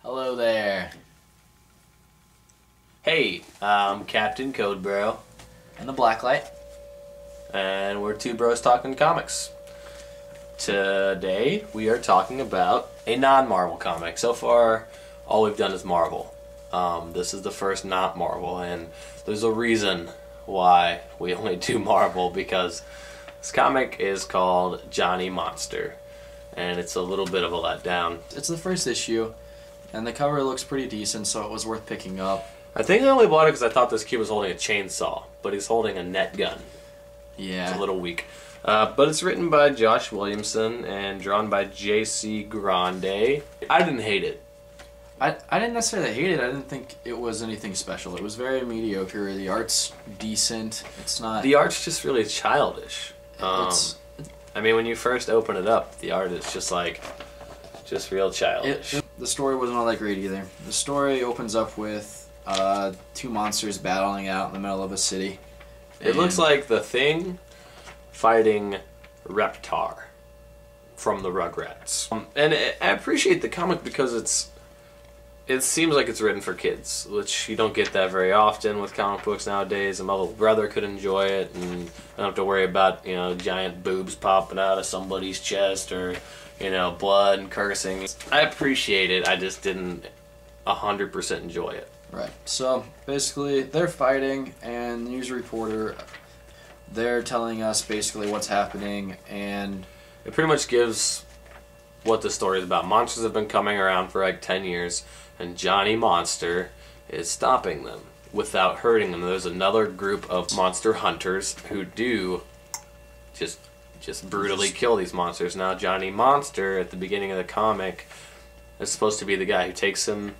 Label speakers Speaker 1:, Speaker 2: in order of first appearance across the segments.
Speaker 1: Hello there.
Speaker 2: Hey, I'm Captain Codebro
Speaker 1: And The Blacklight.
Speaker 2: and we're two bros talking comics. Today we are talking about a non-Marvel comic. So far, all we've done is Marvel. This is the first not Marvel, and there's a reason why we only do Marvel, because this comic is called Johnny Monster, and it's a little bit of a letdown.
Speaker 1: It's the first issue, and the cover looks pretty decent, so it was worth picking up.
Speaker 2: I think I only bought it because I thought this kid was holding a chainsaw, but he's holding a net gun.
Speaker 1: Yeah.
Speaker 2: It's a little weak. But it's written by Josh Williamson and drawn by J.C. Grande. I didn't hate it.
Speaker 1: I didn't necessarily hate it. I didn't think it was anything special. It was very mediocre. The art's decent. It's not...
Speaker 2: The art's just really childish.
Speaker 1: I
Speaker 2: mean, when you first open it up, the art is just like, just real childish.
Speaker 1: The story wasn't all that great either. The story opens up with two monsters battling out in the middle of a city.
Speaker 2: It looks like the Thing fighting Reptar from the Rugrats. And I appreciate the comic because it seems like it's written for kids, which you don't get that very often with comic books nowadays. And my little brother could enjoy it, and I don't have to worry about, you know, giant boobs popping out of somebody's chest or, you know, blood and cursing. I appreciate it, I just didn't 100% enjoy it.
Speaker 1: Right. So basically, they're fighting, and the news reporter, they're telling us basically what's happening, and
Speaker 2: it pretty much gives what the story is about. Monsters have been coming around for like 10 years, and Johnny Monster is stopping them without hurting them. There's another group of monster hunters who do just brutally kill these monsters. Now, Johnny Monster, at the beginning of the comic, is supposed to be the guy who takes them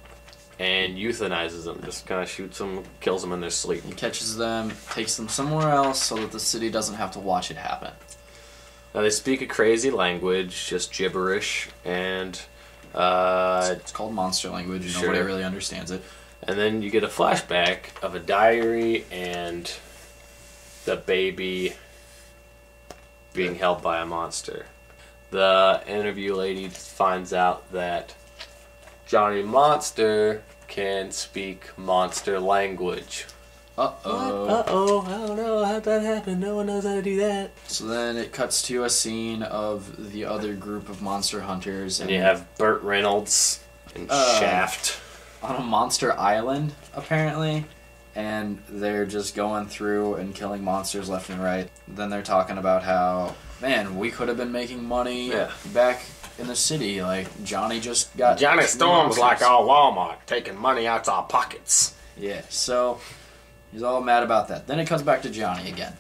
Speaker 2: and euthanizes them, just kind of shoots them, kills them in their sleep.
Speaker 1: He catches them, takes them somewhere else so that the city doesn't have to watch it happen.
Speaker 2: Now, they speak a crazy language, just gibberish, and
Speaker 1: it's called monster language, and nobody really understands it.
Speaker 2: And then you get a flashback of a diary and the baby being held by a monster. The interview lady finds out that Johnny Monster can speak monster language.
Speaker 1: Uh-oh.
Speaker 2: Uh-oh, I don't know how'd that happen. No one knows how to do that.
Speaker 1: So then it cuts to a scene of the other group of monster hunters.
Speaker 2: And you have Burt Reynolds and Shaft
Speaker 1: on a monster island, apparently. And they're just going through and killing monsters left and right. Then they're talking about how, man, we could have been making money back in the city. Like, Johnny just got...
Speaker 2: Johnny Storm's like our Walmart, taking money out our pockets.
Speaker 1: Yeah, so he's all mad about that. Then it comes back to Johnny again.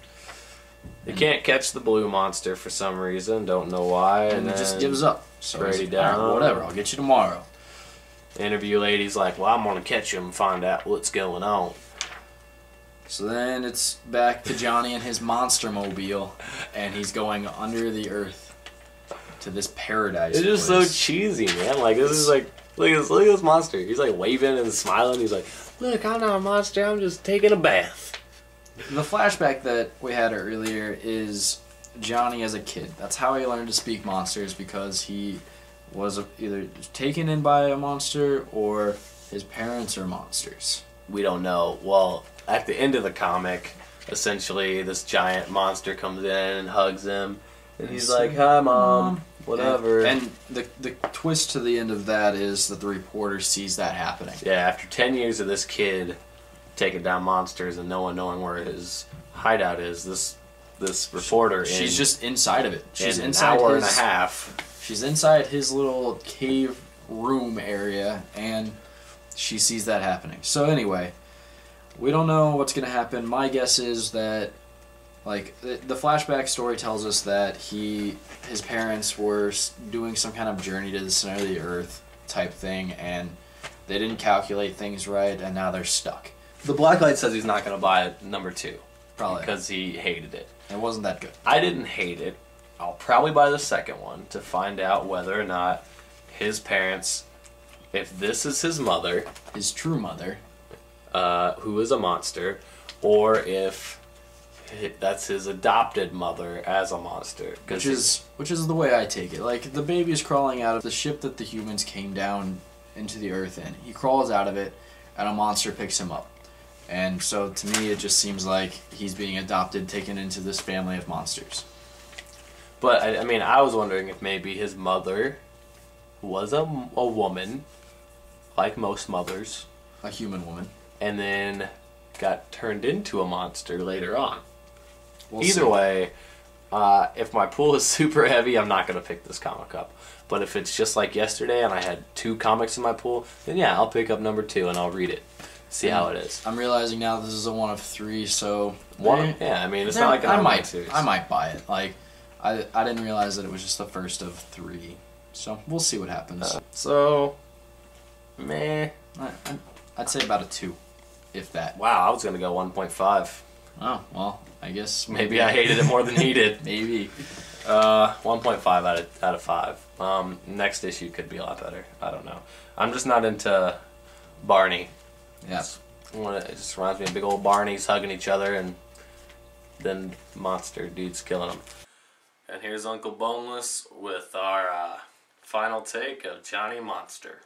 Speaker 2: They can't catch the blue monster for some reason, don't know why.
Speaker 1: And he just gives up. So
Speaker 2: Brady
Speaker 1: he's,
Speaker 2: down.
Speaker 1: Right, whatever, I'll get you tomorrow.
Speaker 2: The interview lady's like, well, I'm going to catch him and find out what's going on.
Speaker 1: So then it's back to Johnny and his monster mobile, and he's going under the earth to this paradise.
Speaker 2: It's just so cheesy, man. Like, this is like, look at this monster. He's like waving and smiling. He's like, look, I'm not a monster. I'm just taking a bath.
Speaker 1: The flashback that we had earlier is Johnny as a kid. That's how he learned to speak monsters, because he was either taken in by a monster or his parents are monsters.
Speaker 2: We don't know. Well, at the end of the comic, essentially, this giant monster comes in and hugs him. And he's like, hi, Mom. Whatever.
Speaker 1: And the twist to the end of that is that the reporter sees that happening.
Speaker 2: Yeah, after 10 years of this kid taking down monsters and no one knowing where his hideout is, this reporter...
Speaker 1: She's just inside of it. She's inside
Speaker 2: an hour and a half.
Speaker 1: She's inside his little cave room area, and she sees that happening. So anyway, we don't know what's going to happen. My guess is that, like, the flashback story tells us that his parents were doing some kind of journey to the center of the earth type thing, and they didn't calculate things right, and now they're stuck.
Speaker 2: The Blacklight says he's not going to buy number 2.
Speaker 1: Probably.
Speaker 2: Because he hated it.
Speaker 1: It wasn't that good.
Speaker 2: I didn't hate it. I'll probably buy the second one to find out whether or not his parents, if this is his mother,
Speaker 1: his true mother,
Speaker 2: who is a monster, or if that's his adopted mother as a monster.
Speaker 1: Which is the way I take it. Like, the baby is crawling out of the ship that the humans came down into the earth in. He crawls out of it, and a monster picks him up. And so, to me, it just seems like he's being adopted, taken into this family of monsters.
Speaker 2: But, I mean, I was wondering if maybe his mother was a woman, like most mothers.
Speaker 1: A human woman.
Speaker 2: And then got turned into a monster later on.
Speaker 1: We'll
Speaker 2: Either
Speaker 1: see.
Speaker 2: way, if my pool is super heavy, I'm not going to pick this comic up. But if it's just like yesterday and I had 2 comics in my pool, then yeah, I'll pick up number 2 and I'll read it. See how it is.
Speaker 1: I'm realizing now this is a 1 of 3, so...
Speaker 2: Yeah, I mean, it's not like an online series.
Speaker 1: I might buy it. Like, I didn't realize that it was just the first of 3. So, we'll see what happens.
Speaker 2: Meh.
Speaker 1: I'd say about a 2, if that.
Speaker 2: Wow, I was going to go 1.5.
Speaker 1: Oh, well, I guess...
Speaker 2: Maybe I hated it more than he did.
Speaker 1: Maybe.
Speaker 2: 1.5 out of 5. Next issue could be a lot better. I don't know. I'm just not into Barney.
Speaker 1: Yes.
Speaker 2: It just reminds me of big old Barneys hugging each other and then monster dudes killing them. And here's Uncle Boneless with our final take of Johnny Monster.